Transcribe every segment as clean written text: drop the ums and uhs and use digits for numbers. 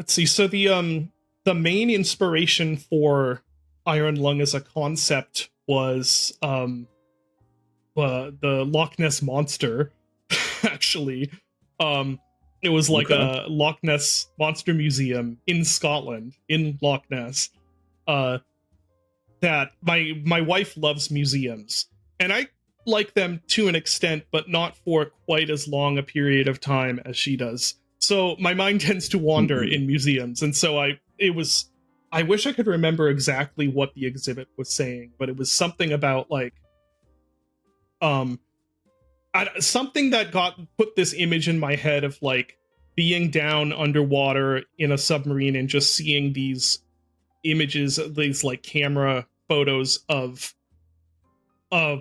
let's see. So the main inspiration for Iron Lung as a concept was the Loch Ness monster. Actually, it was like a Loch Ness monster museum in Scotland, in Loch Ness. That my wife loves museums, and I like them to an extent, but not for quite as long a period of time as she does. So my mind tends to wander in museums, and so I wish I could remember exactly what the exhibit was saying, but it was something about like something that put this image in my head of like being down underwater in a submarine and just seeing these images, these like camera photos of a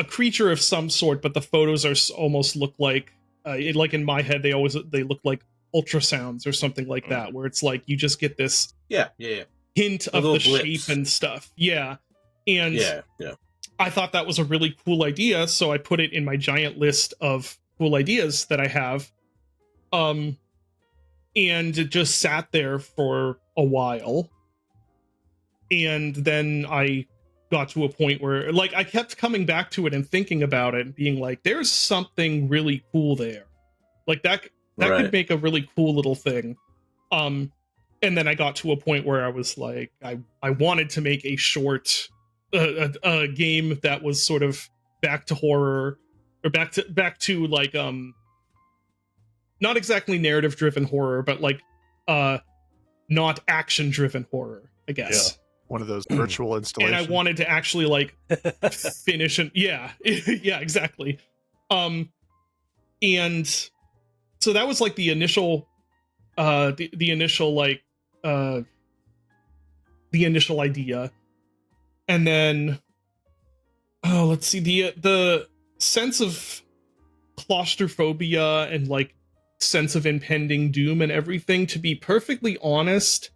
creature of some sort, but the photos almost look like like in my head they look like ultrasounds or something like that, where it's like you just get this hint of the blips. Shape and stuff. And I thought that was a really cool idea, so I put it in my giant list of cool ideas that I have, and it just sat there for a while, and then I got to a point where like I kept coming back to it and thinking about it and being like, there's something really cool there, like that could make a really cool little thing. And then I got to a point where I was like, I wanted to make a short a game that was sort of back to horror, or back to like not exactly narrative driven horror, but like not action driven horror, I guess. Yeah. One of those virtual installations. And I wanted to actually like finish and yeah, exactly. And so that was like the initial the initial idea. And then let's see, the sense of claustrophobia and like sense of impending doom and everything, to be perfectly honest,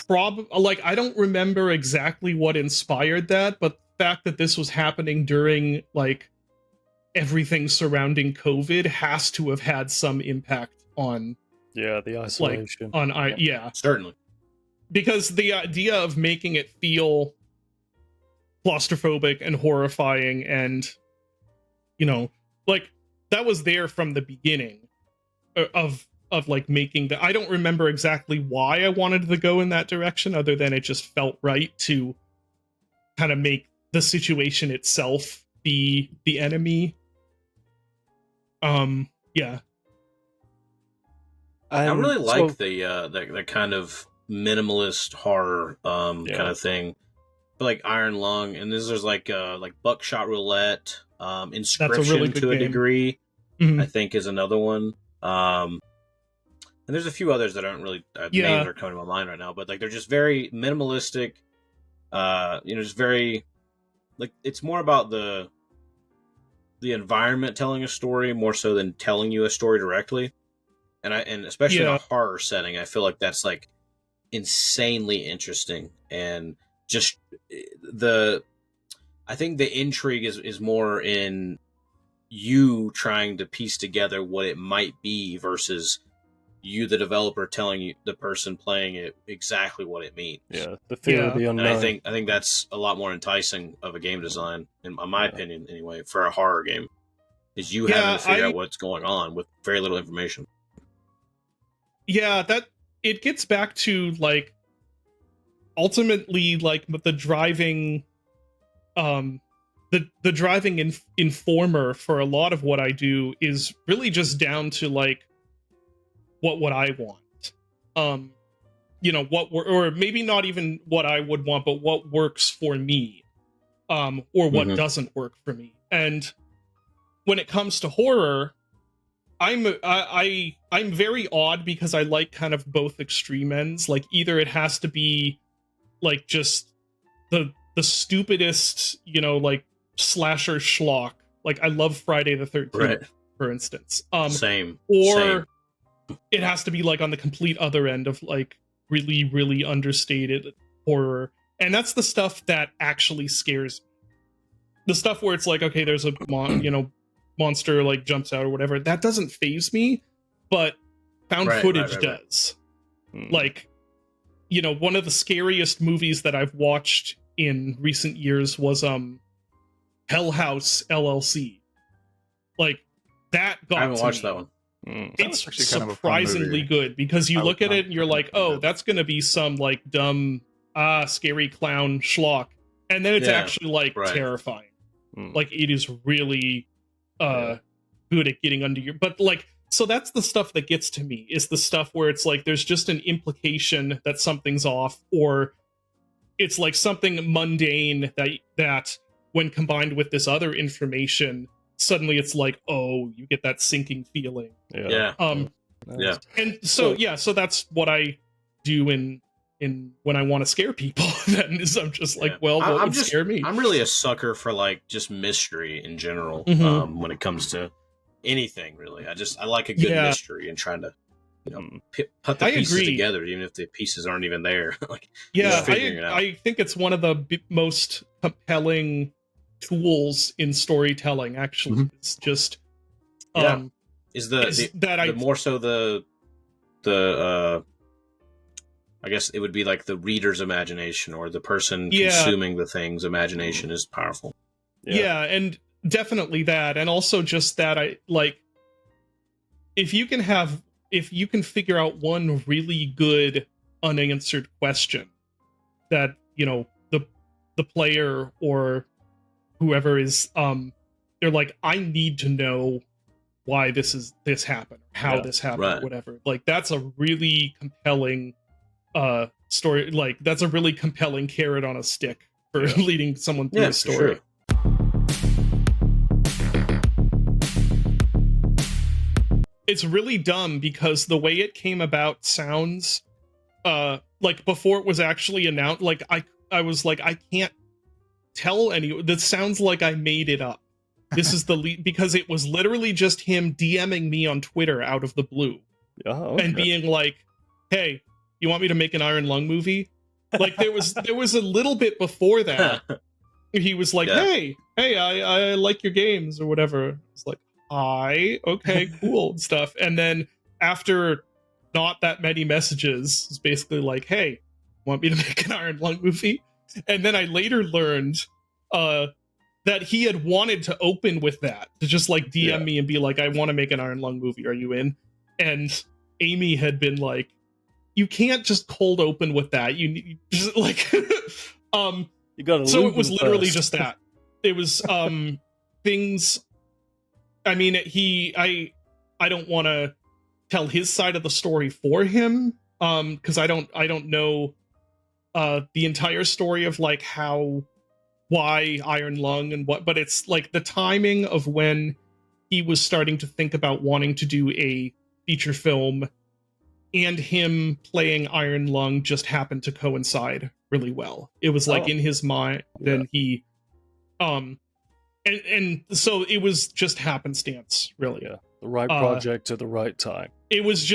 like I don't remember exactly what inspired that, but the fact that this was happening during like everything surrounding COVID has to have had some impact on the isolation. Like, certainly, because the idea of making it feel claustrophobic and horrifying, and you know, like that was there from the beginning of like making the. I don't remember exactly why I wanted to go in that direction, other than it just felt right to kind of make the situation itself be the enemy. Yeah. I really like the kind of minimalist horror kind of thing, but like Iron Lung, and there's like Buckshot Roulette, Inscription really to a degree. Mm-hmm. I think is another one. And there's a few others that aren't really names that are coming to my mind right now, but like they're just very minimalistic. Just very like it's more about the environment telling a story more so than telling you a story directly. And especially in a horror setting, I feel like that's like insanely interesting, and just I think the intrigue is more in you trying to piece together what it might be versus you, the developer, telling you, the person playing it, exactly what it means. Yeah, the fear of the unknown. And I think that's a lot more enticing of a game design, in my opinion, anyway, for a horror game, is you having to figure out what's going on with very little information. Yeah, that it gets back to like ultimately like the driving the driving informer for a lot of what I do is really just down to like what I want. Or maybe not even what I would want, but what works for me, or what doesn't work for me. And when it comes to horror, I'm very odd because I like kind of both extreme ends. Like either it has to be like just the stupidest, like slasher schlock. Like I love Friday the 13th, for instance. Same. It has to be like on the complete other end of like really, really understated horror. And that's the stuff that actually scares me. The stuff where it's like, okay, there's a monster like jumps out or whatever. That doesn't faze me. But found footage does. Like, you know, one of the scariest movies that I've watched in recent years was Hell House LLC. Like, that got I haven't to watched me. that one. It's kind of a fun surprisingly movie. good because you look at it and you're like, oh, it. that's gonna be some like dumb scary clown schlock, and then it's actually like terrifying. Like, it is really good at getting under your, but like, so that's the stuff that gets to me, is the stuff where it's like there's just an implication that something's off, or it's like something mundane that when combined with this other information, suddenly it's like, oh, you get that sinking feeling. And so so that's what I do in when I want to scare people. Then is I'm just like, well, what would scare me? I'm really a sucker for like just mystery in general. When it comes to anything, really, I like a good mystery and trying to, you know, put the pieces together, even if the pieces aren't even there. Like, I think it's one of the most compelling tools in storytelling. Actually, it's just more so the I guess it would be like the reader's imagination, or the person consuming the thing's imagination is powerful. And definitely that, and also just that I like, if you can figure out one really good unanswered question that, you know, the player or whoever is they're like, I need to know why this happened, how this happened, whatever. Like, that's a really compelling story. Like, that's a really compelling carrot on a stick for leading someone through a story. Sure. It's really dumb because the way it came about sounds like, before it was actually announced, like I was like, I can't tell that sounds like I made it up. This is the lead, because it was literally just him DMing me on Twitter out of the blue and being like, hey, you want me to make an Iron Lung movie? Like, there was a little bit before that. He was like, hey, I like your games or whatever. It's like, okay, cool and stuff. And then after not that many messages, it's basically like, hey, want me to make an Iron Lung movie? And then I later learned that he had wanted to open with that, to just like DM me and be like, I want to make an Iron Lung movie, are you in? And Amy had been like, you can't just cold open with that, you just like you gotta. So it was literally just that. It was things. I mean, I don't want to tell his side of the story for him, because I don't know the entire story of like why Iron Lung and what, but it's like the timing of when he was starting to think about wanting to do a feature film and him playing Iron Lung just happened to coincide really well. It was like in his mind, then he and so it was just happenstance, really. Yeah, the right project at the right time. It was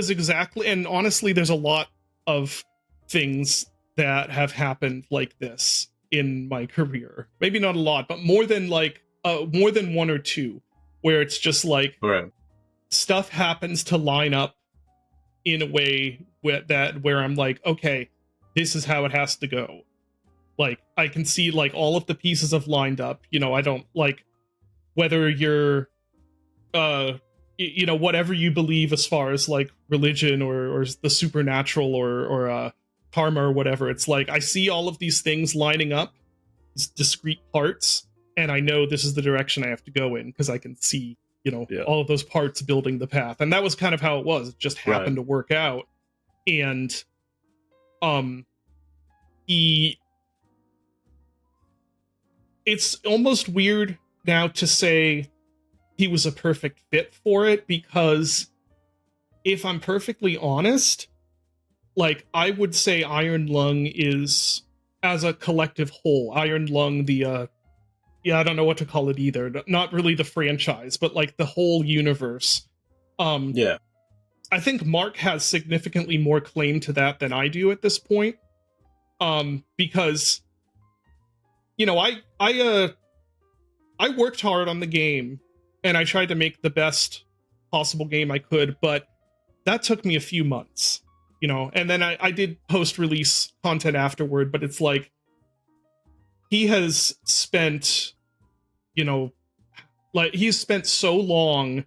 exactly, and honestly, there's a lot of things that have happened like this in my career. Maybe not a lot, but more than one or two, where it's just like stuff happens to line up in a way where I'm like, okay, this is how it has to go. Like, I can see like all of the pieces have lined up. You know, I don't like whether you're you know, whatever you believe as far as like religion or the supernatural or karma or whatever. It's like I see all of these things lining up, these discrete parts, and I know this is the direction I have to go in because I can see, you know, all of those parts building the path. And that was kind of how it was. It just happened to work out. And it's almost weird now to say he was a perfect fit for it, because if I'm perfectly honest, like, I would say Iron Lung is, as a collective whole, Iron Lung, I don't know what to call it either. Not really the franchise, but like the whole universe. I think Mark has significantly more claim to that than I do at this point. Because, you know, I worked hard on the game and I tried to make the best possible game I could, but that took me a few months, you know, and then I did post-release content afterward, but it's like, he has spent, you know, like, he's spent so long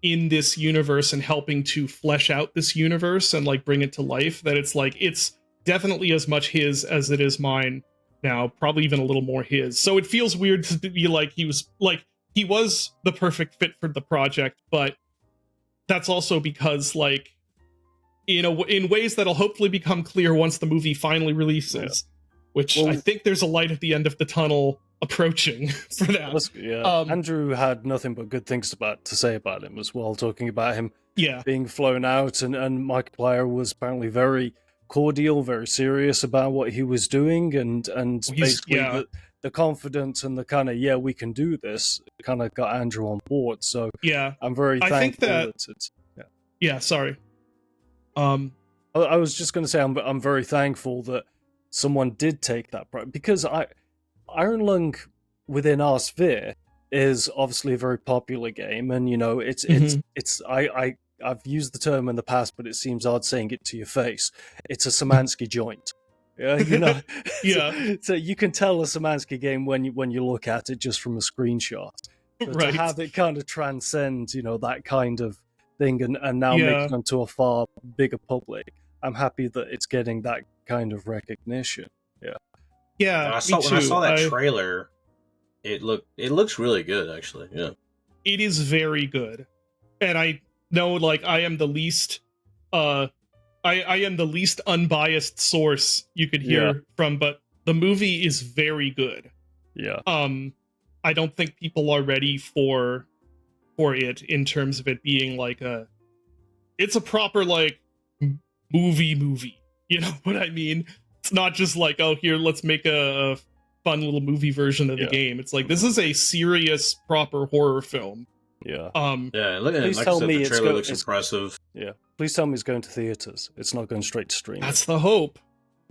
in this universe and helping to flesh out this universe and like bring it to life that it's like, it's definitely as much his as it is mine now, probably even a little more his. So it feels weird to be like, he was the perfect fit for the project, but that's also because, like, you know, in ways that'll hopefully become clear once the movie finally releases, which I think there's a light at the end of the tunnel approaching for that. Andrew had nothing but good things to say about him as well, talking about him being flown out, and Markiplier was apparently very cordial, very serious about what he was doing, and basically the confidence and the kind of, we can do this, kind of got Andrew on board. So I'm very thankful sorry. I was just going to say I'm very thankful that someone did take that, because Iron Lung within our sphere is obviously a very popular game, and you know it's I've used the term in the past, but it seems odd saying it to your face. It's a Szymanski joint. Yeah, you know. So you can tell a Szymanski game when you look at it just from a screenshot. But to have it kind of transcend, you know, that kind of thing, and now make it onto a far bigger public, I'm happy that it's getting that kind of recognition. When I saw that trailer, it looks really good, actually. Yeah, it is very good, and I know, like, I am the least I am the least unbiased source you could hear from, but the movie is very good. I don't think people are ready for it in terms of it being like it's a proper, like, movie, you know what I mean? It's not just like, oh, here, let's make a fun little movie version of the game. It's like, this is a serious, proper horror film. Look at it. Like I said, the trailer looks impressive. Please tell me it's going to theaters. It's not going straight to stream. That's the hope.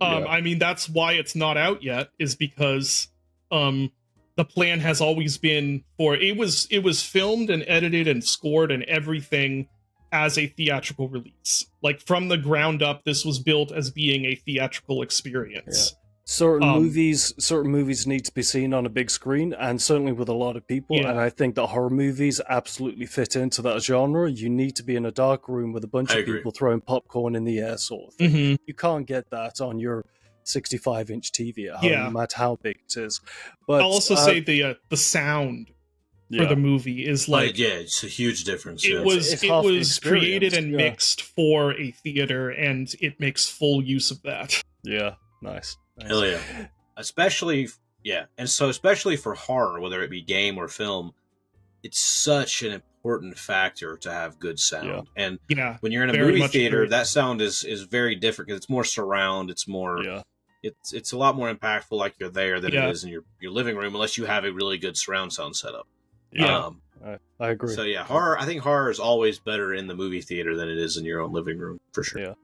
I mean, that's why it's not out yet, is because the plan has always been for it was filmed and edited and scored and everything as a theatrical release. Like, from the ground up, this was built as being a theatrical experience. Certain movies need to be seen on a big screen, and certainly with a lot of people. And I think that horror movies absolutely fit into that genre. You need to be in a dark room with a bunch of people throwing popcorn in the air, sort of thing. You can't get that on your 65-inch TV at home, no matter how big it is. But I'll also say the sound for the movie is like, it's a huge difference. It was created and mixed for a theater, and it makes full use of that. Nice. Hell yeah. Especially for horror, whether it be game or film, it's such an important factor to have good sound. And when you're in a movie theater, that sound is very different, because it's more surround, it's more it's a lot more impactful, like you're there, than it is in your living room, unless you have a really good surround sound setup. I agree. So horror. I think horror is always better in the movie theater than it is in your own living room, for sure.